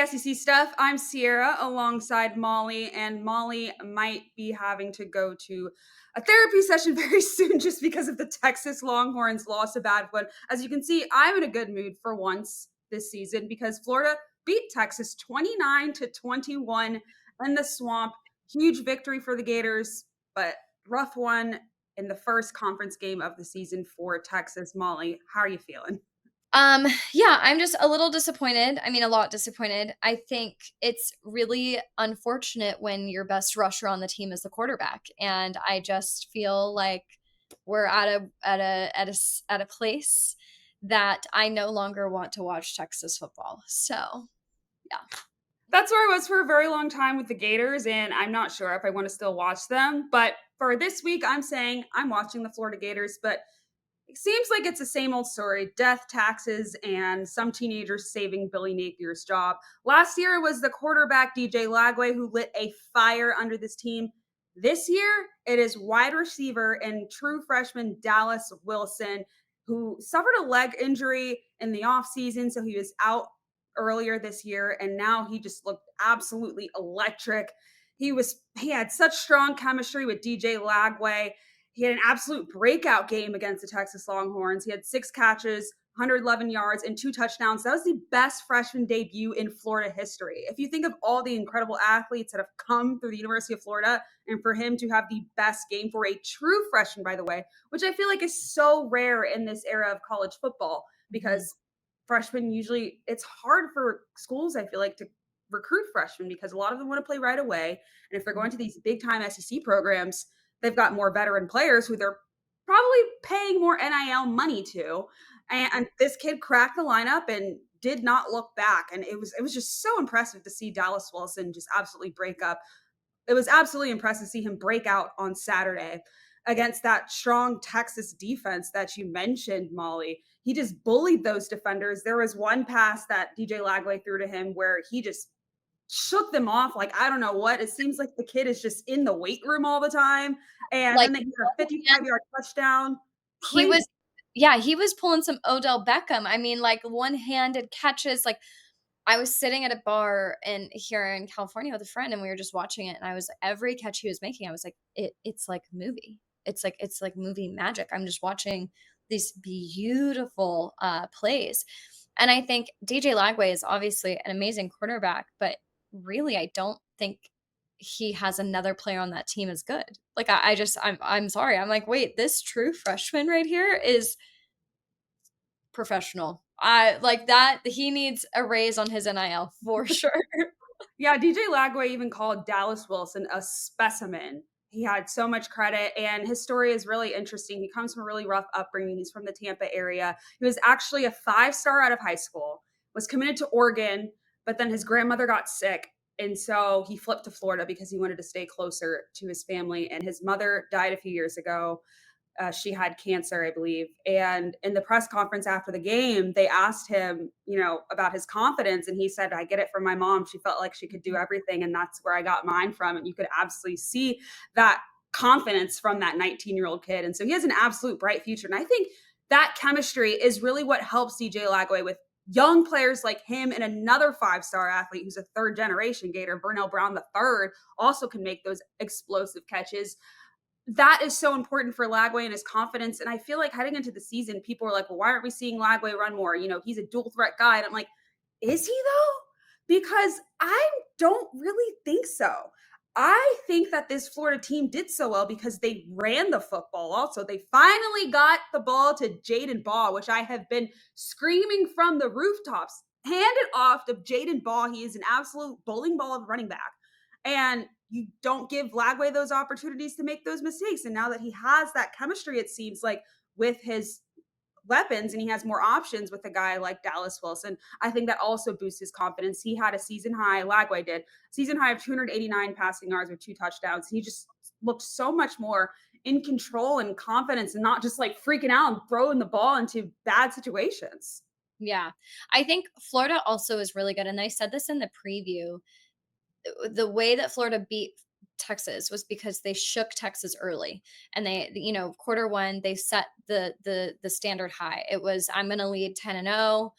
SEC stuff. I'm Sierra alongside Molly, and Molly might be having to go to a therapy session very soon just because of the Texas Longhorns lost a bad one. As you can see, I'm in a good mood for once this season because Florida beat Texas 29-21 in the swamp. Huge victory for the Gators, but rough one in the first conference game of the season for Texas. Molly, how are you feeling? Yeah, I'm just a little disappointed. I mean, a lot disappointed. I think it's really unfortunate when your best rusher on the team is the quarterback, and I just feel like we're at a place that I no longer want to watch Texas football. So, yeah. That's where I was for a very long time with the Gators, and I'm not sure if I want to still watch them. But for this week, I'm saying I'm watching the Florida Gators, but it seems like it's the same old story: death, taxes, and some teenagers saving Billy Napier's job. Last year it was the quarterback DJ Lagway who lit a fire under this team. This year it is wide receiver and true freshman Dallas Wilson, who suffered a leg injury in the offseason, so he was out earlier this year, and now he just looked absolutely electric. He had such strong chemistry with DJ Lagway. He had an absolute breakout game against the Texas Longhorns. He had 6 catches, 111 yards, and 2 touchdowns. That was the best freshman debut in Florida history. If you think of all the incredible athletes that have come through the University of Florida, and for him to have the best game for a true freshman, by the way, which I feel like is so rare in this era of college football Mhm. because freshmen usually, it's hard for schools, I feel like, to recruit freshmen because a lot of them want to play right away. And if they're going to these big time SEC programs, they've got more veteran players who they're probably paying more NIL money to. And this kid cracked the lineup and did not look back. And it was just so impressive to see Dallas Wilson just absolutely break up. It was absolutely impressive to see him break out on Saturday against that strong Texas defense that you mentioned, Molly. He just bullied those defenders. There was one pass that DJ Lagway threw to him where he just shook them off like I don't know what. It seems like the kid is just in the weight room all the time. And Like then they hit a one hand, 55-yard touchdown. he Crazy. was yeah, he was pulling some Odell Beckham. I mean, like one-handed catches. Like I was sitting at a bar in here in California with a friend and we were just watching it and I was every catch he was making, I was like, it's like a movie. It's like movie magic. I'm just watching these beautiful plays. And I think DJ Lagway is obviously an amazing quarterback, but really I don't think he has another player on that team as good. Like I'm sorry. I'm like, wait, this true freshman right here is professional. I like that. He needs a raise on his NIL for sure. Yeah, DJ Lagway even called Dallas Wilson a specimen. He had so much credit, and his story is really interesting. He comes from a really rough upbringing. He's from the Tampa area. He was actually a 5-star out of high school, was committed to Oregon, but then his grandmother got sick. And so he flipped to Florida because he wanted to stay closer to his family. And his mother died a few years ago. She had cancer, I believe. And in the press conference after the game, they asked him, about his confidence. And he said, I get it from my mom. She felt like she could do everything. And that's where I got mine from. And you could absolutely see that confidence from that 19-year-old kid. And so he has an absolute bright future. And I think that chemistry is really what helps DJ Lagway with young players like him and another 5-star athlete who's a third generation Gator, Burnell Brown the third, also can make those explosive catches. That is so important for Lagway and his confidence. And I feel like heading into the season, people are like, well, why aren't we seeing Lagway run more? He's a dual threat guy. And I'm like, is he though? Because I don't really think so. I think that this Florida team did so well because they ran the football also. They finally got the ball to Jaden Baugh, which I have been screaming from the rooftops. Hand it off to Jaden Baugh. He is an absolute bowling ball of running back. And you don't give Lagway those opportunities to make those mistakes. And now that he has that chemistry, it seems like with his weapons and he has more options with a guy like Dallas Wilson, I think that also boosts his confidence. He had a season high, Lagway did, season high of 289 passing yards with 2 touchdowns. He just looked so much more in control and confidence and not just like freaking out and throwing the ball into bad situations. Yeah. I think Florida also is really good. And I said this in the preview. The way that Florida beat Texas was because they shook Texas early and quarter one they set the standard high. It was I'm going to lead 10-0.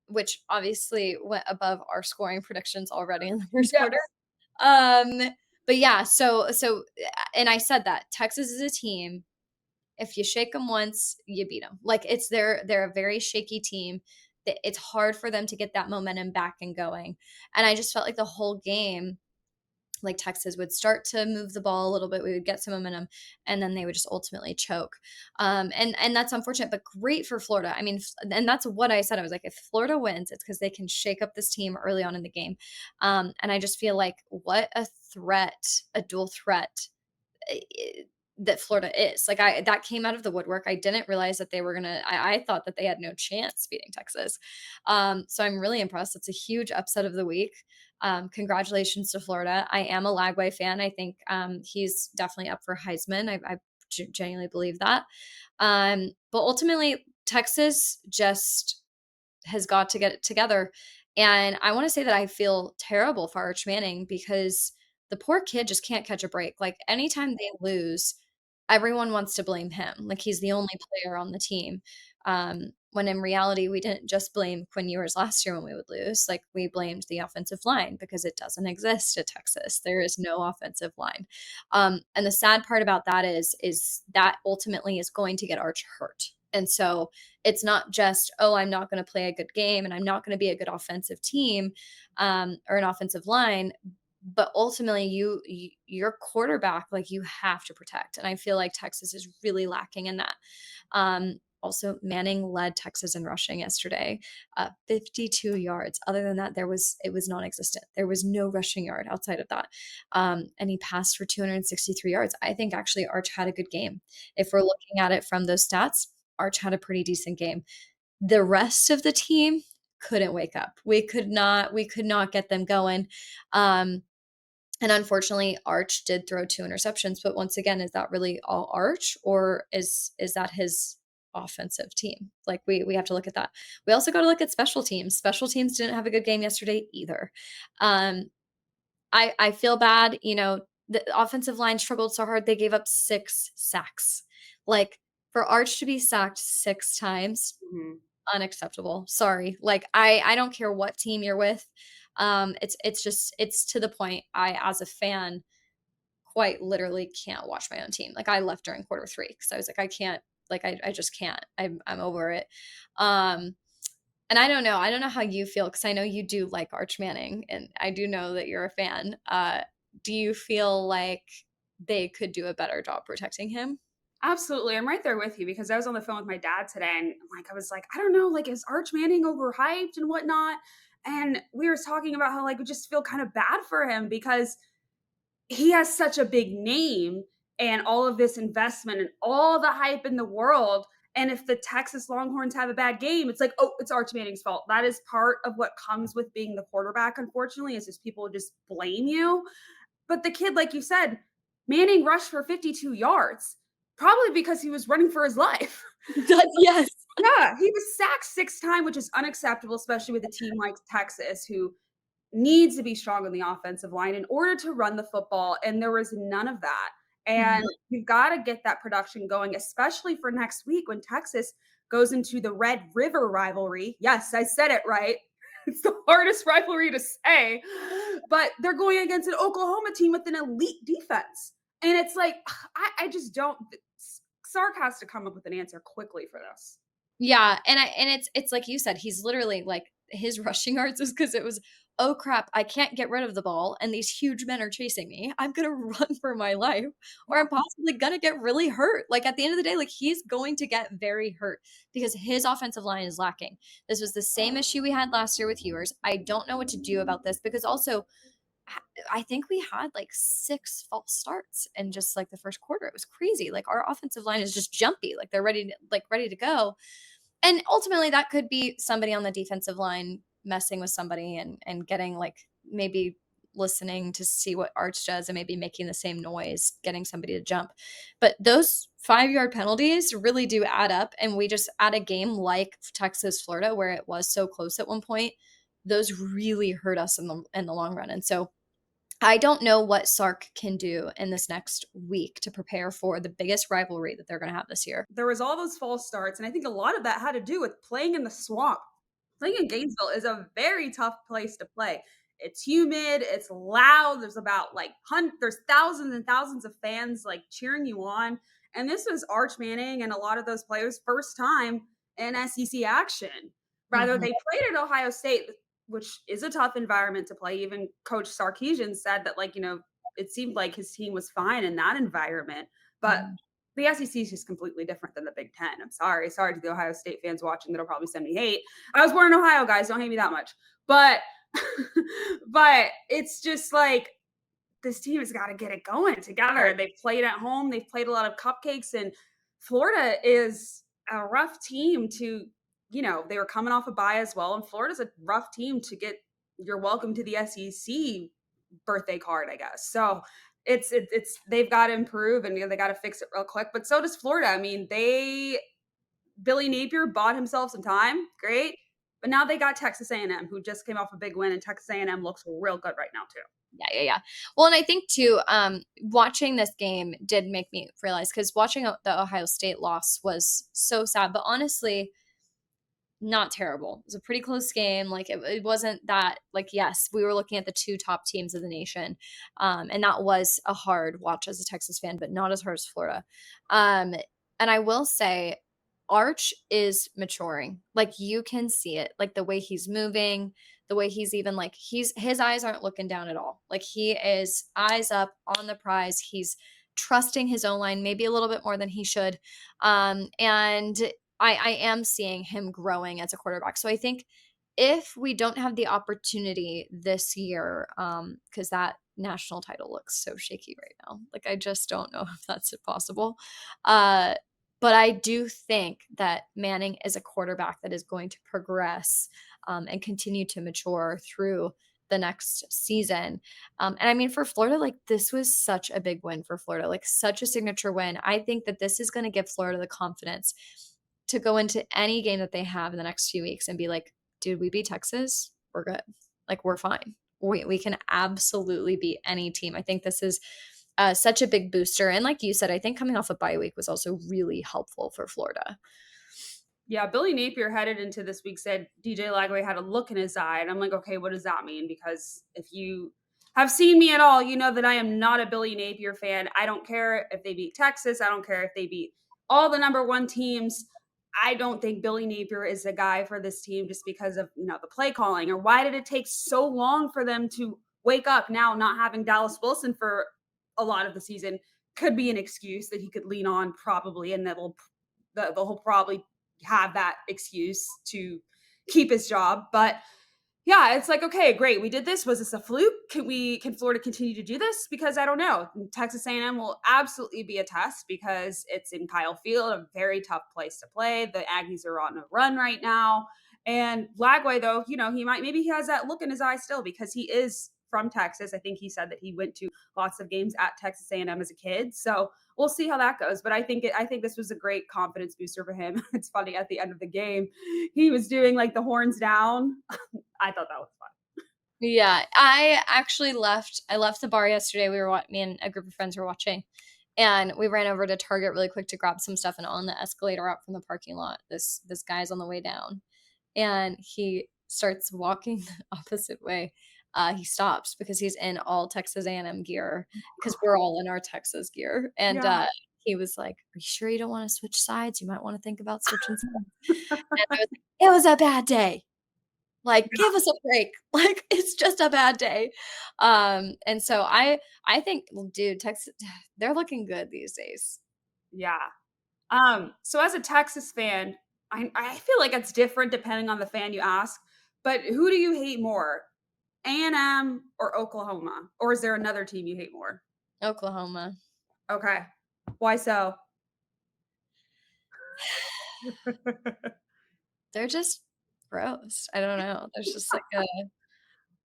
which obviously went above our scoring predictions already in the first quarter. Yes. Um, but yeah, and I said that Texas is a team. If you shake them once, you beat them. Like they're a very shaky team. It's hard for them to get that momentum back and going. And I just felt like the whole game, like Texas would start to move the ball a little bit, we would get some momentum, and then they would just ultimately choke. And that's unfortunate, but great for Florida. I mean, and that's what I said. I was like, if Florida wins, it's because they can shake up this team early on in the game. And I just feel like what a threat, a dual threat that Florida is. Like that came out of the woodwork. I didn't realize that they were gonna. I thought that they had no chance beating Texas. So I'm really impressed. It's a huge upset of the week. Congratulations to Florida. I am a Lagway fan. I think he's definitely up for Heisman. I genuinely believe that. But ultimately, Texas just has got to get it together. And I want to say that I feel terrible for Arch Manning because the poor kid just can't catch a break. Like anytime they lose, everyone wants to blame him. Like he's the only player on the team. When in reality, we didn't just blame Quinn Ewers last year when we would lose. Like we blamed the offensive line because it doesn't exist at Texas. There is no offensive line. And the sad part about that is that ultimately is going to get Arch hurt. And so it's not just, oh, I'm not going to play a good game and I'm not going to be a good offensive team or an offensive line, but ultimately your quarterback, like you have to protect. And I feel like Texas is really lacking in that. Also, Manning led Texas in rushing yesterday, 52 yards. Other than that, it was non-existent. There was no rushing yard outside of that, and he passed for 263 yards. I think actually Arch had a good game. If we're looking at it from those stats, Arch had a pretty decent game. The rest of the team couldn't wake up. We could not get them going. And unfortunately, Arch did throw 2 interceptions, but once again, is that really all Arch or is that his offensive team? Like we have to look at that. We also got to look at special teams. Special teams didn't have a good game yesterday either. Um, I feel bad, the offensive line struggled so hard they gave up 6 sacks. Like for Arch to be sacked 6 times, Mhm. unacceptable. Sorry. Like I don't care what team you're with. It's just it's to the point I as a fan quite literally can't watch my own team. Like I left during quarter 3 because I was like I can't like I just can't. I'm over it. Um and I don't know. I don't know how you feel because I know you do like Arch Manning and I do know that you're a fan. Do you feel like they could do a better job protecting him? Absolutely. I'm right there with you because I was on the phone with my dad today and like I was like, I don't know, like is Arch Manning overhyped and whatnot? And we were talking about how like we just feel kind of bad for him because he has such a big name and all of this investment and all the hype in the world. And if the Texas Longhorns have a bad game, it's like, oh, it's Arch Manning's fault. That is part of what comes with being the quarterback, unfortunately, is just people just blame you. But the kid, like you said, Manning rushed for 52 yards, probably because he was running for his life. Yes. Yeah, he was sacked 6 times, which is unacceptable, especially with a team like Texas, who needs to be strong on the offensive line in order to run the football, and there was none of that. And Mhm. you've got to get that production going, especially for next week when Texas goes into the Red River rivalry. Yes, I said it right. It's the hardest rivalry to say, but they're going against an Oklahoma team with an elite defense. And it's like, I just don't. Sark has to come up with an answer quickly for this. Yeah, and it's like you said, he's literally like his rushing yards is because it was, "Oh crap, I can't get rid of the ball and these huge men are chasing me. I'm gonna run for my life or I'm possibly gonna get really hurt." Like at the end of the day, like he's going to get very hurt because his offensive line is lacking. This was the same issue we had last year with Ewers. I don't know what to do about this because also I think we had like 6 false starts in just like the first quarter. It was crazy. Like our offensive line is just jumpy. Like they're ready to go. And ultimately that could be somebody on the defensive line messing with somebody and getting like maybe listening to see what Arch does and maybe making the same noise, getting somebody to jump. But those 5-yard penalties really do add up. And we just at a game like Texas, Florida, where it was so close at one point, those really hurt us in the long run. And so I don't know what Sark can do in this next week to prepare for the biggest rivalry that they're going to have this year. There was all those false starts, and I think a lot of that had to do with playing in the swamp. Playing in Gainesville is a very tough place to play. It's humid, it's loud. There's about like there's thousands and thousands of fans like cheering you on. And this was Arch Manning and a lot of those players' first time in SEC action. Rather, Mhm. they played at Ohio State, which is a tough environment to play. Even Coach Sarkeesian said that, like, it seemed like his team was fine in that environment. But Mhm. the SEC is just completely different than the Big Ten. I'm sorry. Sorry to the Ohio State fans watching that'll probably send me hate. I was born in Ohio, guys. Don't hate me that much. But but it's just like this team has got to get it going together. They've played at home. They've played a lot of cupcakes, and Florida is a rough team to, they were coming off a bye as well. And Florida's a rough team to get your welcome to the SEC birthday card, I guess. So it's they've got to improve and they got to fix it real quick. But so does Florida. I mean, Billy Napier bought himself some time. Great. But now they got Texas A&M, who just came off a big win, and Texas A&M looks real good right now too. Yeah. Well, and I think too, watching this game did make me realize because watching the Ohio State loss was so sad, but honestly, not terrible. It was a pretty close game. Like it wasn't that like yes, we were looking at the two top teams of the nation, and that was a hard watch as a Texas fan, but not as hard as Florida. Um, and I will say, Arch is maturing. Like you can see it, like the way he's moving, the way he's even like his eyes aren't looking down at all. Like he is eyes up on the prize. He's trusting his own line maybe a little bit more than he should. And I am seeing him growing as a quarterback. So I think if we don't have the opportunity this year, because that national title looks so shaky right now, like I just don't know if that's possible. Uh, but I do think that Manning is a quarterback that is going to progress and continue to mature through the next season. And I mean, for Florida, like this was such a big win for Florida, like such a signature win. I think that this is going to give Florida the confidence to go into any game that they have in the next few weeks and be like, dude, we beat Texas. We're good. Like, we're fine. We can absolutely beat any team. I think this is such a big booster. And like you said, I think coming off a bye week was also really helpful for Florida. Yeah, Billy Napier headed into this week said DJ Lagway had a look in his eye. And I'm like, okay, what does that mean? Because if you have seen me at all, you know that I am not a Billy Napier fan. I don't care if they beat Texas. I don't care if they beat all the number one teams. I don't think Billy Napier is the guy for this team just because of, the play calling. Or why did it take so long for them to wake up now, not having Dallas Wilson for a lot of the season could be an excuse that he could lean on probably, and they'll probably have that excuse to keep his job. But yeah, it's like, okay, great. We did this. Was this a fluke? Can Florida continue to do this? Because I don't know. Texas A&M will absolutely be a test because it's in Kyle Field, a very tough place to play. The Aggies are on a run right now. And Lagway, though, maybe he has that look in his eye still because he is from Texas. I think he said that he went to lots of games at Texas A&M as a kid. So we'll see how that goes. But I think this was a great confidence booster for him. It's funny at the end of the game, he was doing like the horns down. I thought that was fun. Yeah, I left the bar yesterday. Me and a group of friends were watching, and we ran over to Target really quick to grab some stuff. And on the escalator out from the parking lot, this guy's on the way down, and he starts walking the opposite way. He stops because he's in all Texas A&M gear because we're all in our Texas gear, and Yeah. he was like, "Are you sure you don't want to switch sides? You might want to think about switching sides." And I was like, "It was a bad day." Like, give us a break. Like, it's just a bad day. And so I think, well, dude, Texas, they're looking good these days. Yeah. So as a Texas fan, I feel like it's different depending on the fan you ask. But who do you hate more, A&M or Oklahoma, or is there another team you hate more? Oklahoma. Okay, why so? They're just gross. I don't know. There's just like a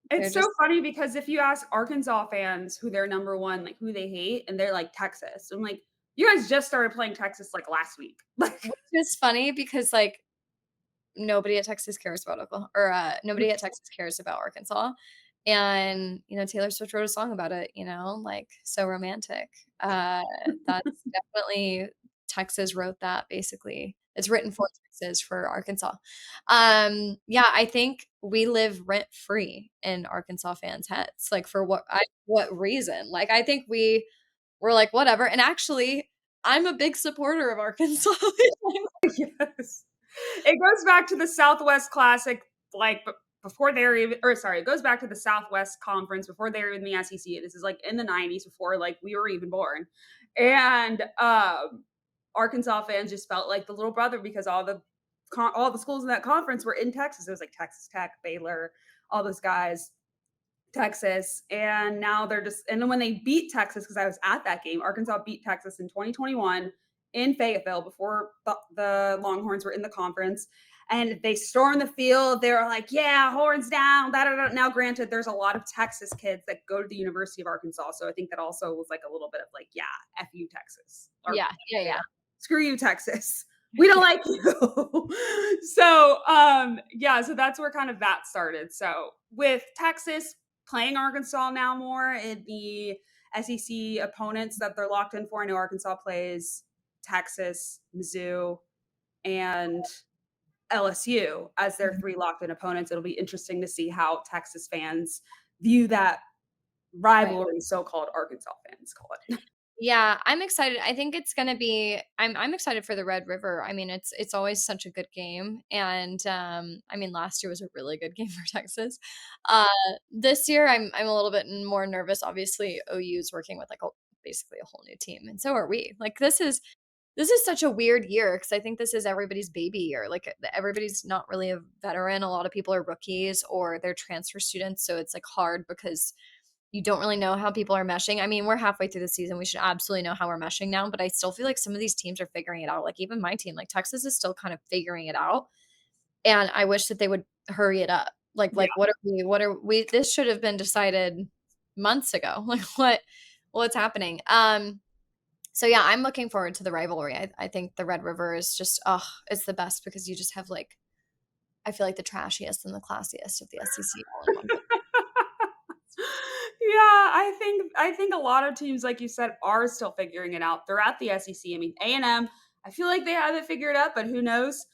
they're It's so just funny because if you ask Arkansas fans who their number one, like who they hate, and they're like Texas, I'm like, you guys just started playing Texas like last week. Like, which is funny because, like, nobody at Texas cares about Oklahoma or, nobody at Texas cares about Arkansas. And, Taylor Swift wrote a song about it, like, so romantic. That's definitely Texas wrote that basically. It's written for Texas for Arkansas. Yeah, I think we live rent free in Arkansas fans' heads. Like for what reason? Like I think we're like whatever. And actually, I'm a big supporter of Arkansas. Yes. It goes back to the Southwest Classic, like before they were even, or sorry, it goes back to the Southwest Conference before they were in the SEC. This is like in the 90s before like we were even born. And Arkansas fans just felt like the little brother because all the schools in that conference were in Texas. It was like Texas Tech, Baylor, all those guys. Texas, and now they're just, and then when they beat Texas, because I was at that game, Arkansas beat Texas in 2021 in Fayetteville before the Longhorns were in the conference, and they stormed the field. They were like, yeah, horns down. Da, da, da. Now, granted, there's a lot of Texas kids that go to the University of Arkansas, so I think that also was like a little bit of like, yeah, F you, Texas. Or, Yeah, yeah. screw you, Texas. We don't like you. So yeah, so that's where kind of that started. So with Texas playing Arkansas now more in the SEC opponents that they're locked in for, I know Arkansas plays Texas, Mizzou, and LSU as their three locked in opponents. It'll be interesting to see how Texas fans view that Right. rivalry, so-called Arkansas fans call it. Yeah, I'm excited. I think it's gonna be I'm excited for the Red River. I mean, it's always such a good game. And I mean last year was a really good game for Texas. Uh this year I'm a little bit more nervous. Obviously, OU is working with like basically a whole new team, and so are we. Like this is such a weird year because I think this is everybody's baby year. Like everybody's not really a veteran. A lot of people are rookies or they're transfer students, so it's like hard because you don't really know how people are meshing. I mean, we're halfway through the season. We should absolutely know how we're meshing now, but I still feel like some of these teams are figuring it out. Like even my team, like Texas is still kind of figuring it out. And I wish that they would hurry it up. Yeah. Like what are we this should have been decided months ago. Like what's happening? So yeah, I'm looking forward to the rivalry. I think the Red River is just it's the best because you just have like I feel like the trashiest and the classiest of the SEC all in one place. Yeah, I think a lot of teams, like you said, are still figuring it out. They're at the SEC. I mean, A&M, I feel like they have it figured out, but who knows?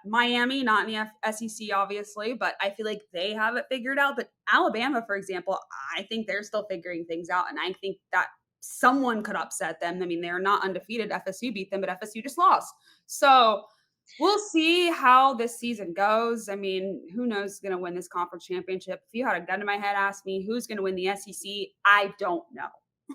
Miami, not in the SEC, obviously, but I feel like they have it figured out. But Alabama, for example, I think they're still figuring things out, and I think that someone could upset them. I mean, they're not undefeated. FSU beat them, but FSU just lost. So we'll see how this season goes. I mean, who knows who's going to win this conference championship? If you had a gun to my head, ask me who's going to win the SEC. I don't know.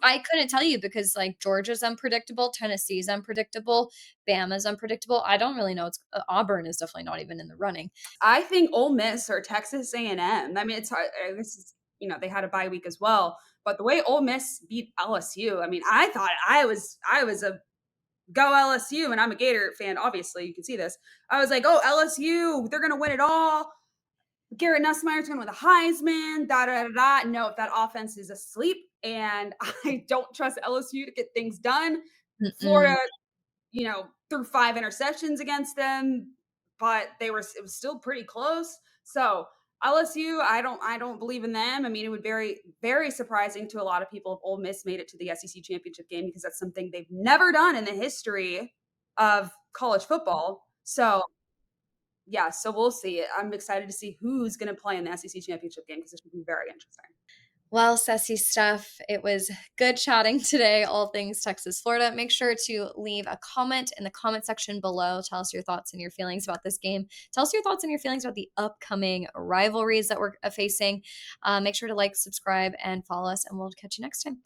I couldn't tell you because like Georgia's unpredictable, Tennessee's unpredictable, Bama's unpredictable. I don't really know. It's Auburn is definitely not even in the running. I think Ole Miss or Texas A&M. I mean, it's hard. This is they had a bye week as well, but the way Ole Miss beat LSU, I mean, I thought I was a go LSU, and I'm a Gator fan. Obviously, you can see this. I was like, oh LSU, they're going to win it all. Garrett Nussmeier's going to win the Heisman, da da da da. No, that offense is asleep, and I don't trust LSU to get things done. Mm-mm. Florida, threw 5 interceptions against them, but it was still pretty close. So LSU, I don't believe in them. I mean, it would very, very surprising to a lot of people if Ole Miss made it to the SEC championship game because that's something they've never done in the history of college football. So yeah, so we'll see. I'm excited to see who's going to play in the SEC championship game because it should be very interesting. Well, Sassy stuff. It was good chatting today, all things Texas, Florida. Make sure to leave a comment in the comment section below. Tell us your thoughts and your feelings about this game. Tell us your thoughts and your feelings about the upcoming rivalries that we're facing. Make sure to like, subscribe, and follow us, and we'll catch you next time.